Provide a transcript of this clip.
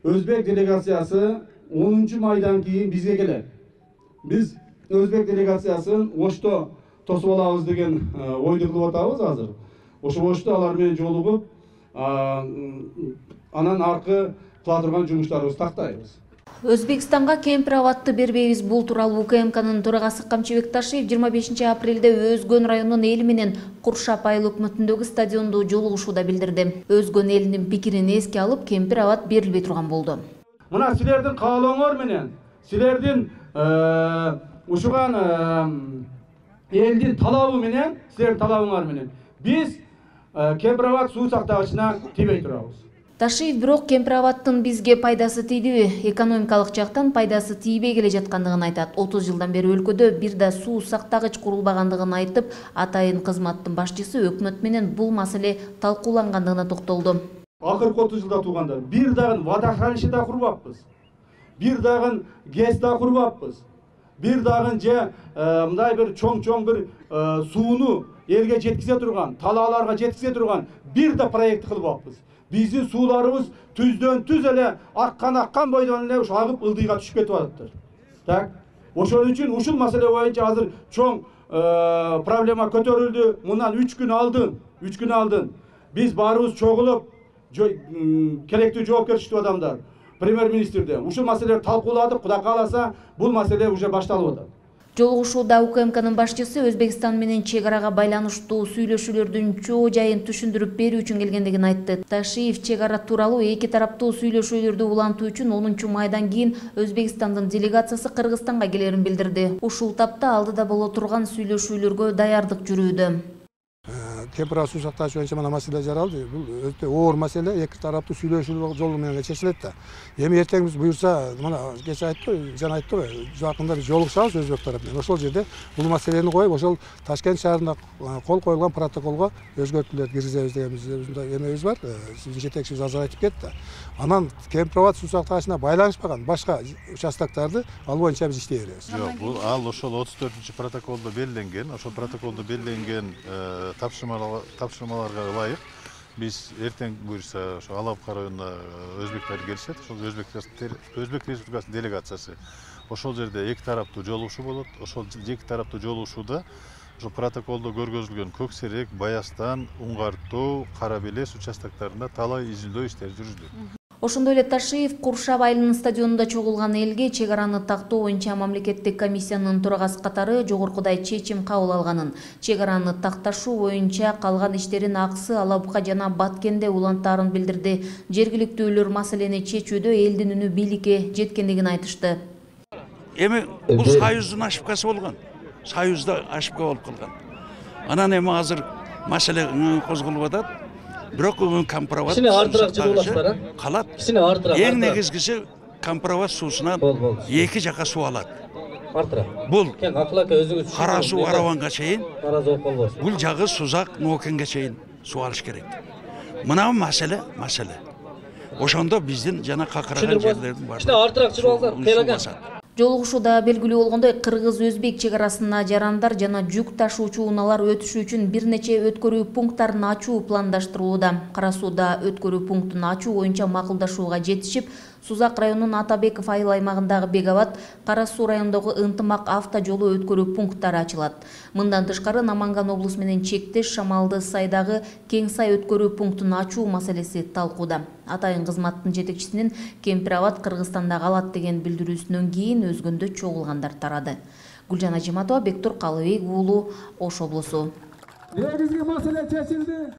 Özbek делегациясы 10 майдан кейін бізге келеді. Біз Özbek делегациясын Ошто тосып алабыз деген ойды кылып атабыз азыр. Ошо Ошто алар менен жолугуп, анан аркы кыла турган жумуштарыбызды тактайбыз. Өзбекстанга кемпир абатты бербейбиз. Бул тууралуу УКМКнын төрагасы Камчыбек Ташиев 25 апрелде Өзгөн районунун эли менен Куршап айыл өкмөтүндөгү стадиондо жолугушууда билдирди. Өзгөн элинин пикирин эске алып, кемпир абат берилбей турган болду. Мына силердин каалооңор менен, силердин ушуган элдин талабы менен, силердин талабыңар менен биз кемпир абат суу сактагычына тийбей турабыз. Ташиев бирок кемпир абаттын бизге пайдасы тийдиби? Экономикалык жактан пайдасы тийбей келе жаткандыгын айтат. 30 жылдан бери өлкөдө бир да суу сактагыч курулбагандыгын айтып, атайын кызматтын башчысы өкмөт менен бул маселе талкуулангандыгына токтолду. Акыркы 30 жылда туугандар бир дагы водохранилище да курбаппыз. Бир дагы ГЭС да курбаппыз. Бир дагы же мындай бир чоң бир сууну элге жеткизе турган, талааларга жеткизе турган бир да проект кылбаппыз. Биздин сууларыбыз түздөн түз эле аккан бойдон эле ушу агып ылдыйга түшүп кетип атыптыр. Так, ошол үчүн ушул маселе боюнча азыр чоң проблема көтөрүлдү. Мындан 3 күн алдын биз баарыбыз чогулуп керектүү жоопкерчиликтүү адамдар премьер-министрде ушул маселелерди талкууладык. Кудай кааласа бул маселе уже башталып атат. Жолугушууда УКМКнын башчысы Өзбекстан менен чек арага байланыштуу сүйлөшүүлөрдүн чоо жайын түшүндүрүп берүү үчүн келгендигин айтты. Ташиев чек ара тууралуу эки тараптуу сүйлөшүүлөрдү улантуу үчүн 10 майдан кийин Өзбекстандын делегациясы Кыргызстанга келерин билдирди. Ушул тапта алдыда боло турган сүйлөшүүлөргө даярдык жүрүүдө. Кемпир абат суу сактагыч боюнча мына маселе жаралды. Бул өтө оор маселе, эки тараптуу сүйлөшүү жолу менен чечилет да. Эми эртең биз буюрса, мына кече айтты, жана айтты, жакында биз жолугушабыз өзбек тарап менен. Ошол жерде бул маселени коюп, ошол Ташкент шаарында кол коюлган протоколго өзгөртүүлөр киргизебиз деген биздин эмебиз бар. Сиздин жетекчиңиз азыр айтып кетти. Анан кемпир абат суу сактагычына байланышпаган башка участоктарды ал боюнча биз иштей беребиз. Жок, бул ал ошол 34-протоколдо белгиленген, ошол протоколдо белгиленген тапшырмаларга ылайык биз эртең буюрса ошо Алапка районуна өзбектер келишет. Ошол Өзбек Республикасынын делегациясы ошол жерде эки тараптуу жолугушуу болот. Ошол эки тараптуу жолугушууда ошол протоколдо көргөзүлгөн Көксерек, Баястан, Уңгартоо, Кара Белес участоктарында талай изилдөө иштери жүрүлдү. Ошондой эле Ташиев Куршап айылынын стадионунда чогулган элге чек араны тактоо боюнча мамлекеттик комиссиянын төрагасы катары жогоркудай чечим кабыл алганын, чек араны такташуу боюнча калган иштерин Аксы, Алабука жана Баткенде улантаарын билдирди. Жергиликтүүлөр маселени чечүүдө элдин үнү бийликке жеткендигин айтышты. Эми бул Союздун ошибкасы болгон. Союзда ошибка болуп калган. Анан эми азыр маселе козголуп атат. Бирок кемпир абат калат. Эң негизгиси кемпир абат суусунан эки жака суу алат. Бул кара суу Араванга чейин, бул жагы Сузак, Ноокенге чейин суу алыш керек. Мына маселе. Ошондо биздин жана какыраган жерлердин баары. Жолугушууда белгилүү болгондой, кыргыз-өзбек чек арасына жарандар жана жүк ташуучу унаалар өтүшү үчүн бир нече өткөрүү пункттарын ачуу пландаштырылууда. Кара сууда өткөрүү пунктун ачуу боюнча макулдашууга жетишип, Сузак районунун Атабеков айыл аймагындагы Бегабат, Кара суу районундагы Ынтымак авто жолу өткөрүү пункттары ачылат. Мындан тышкары Наманган облусу менен чектеш Шамалды Сайдагы Кеңсай өткөрүү пунктун ачуу маселеси талкууда. Атайын кызматтын жетекчисинин кемпир абат Кыргызстанда калат деген билдирүүсүнөн кийин өзгөндө чогулгандар тарады. Гүлжан Ажиматова, Бектур Калыбек уулу, Ош облусу. Негизги маселе чечилди.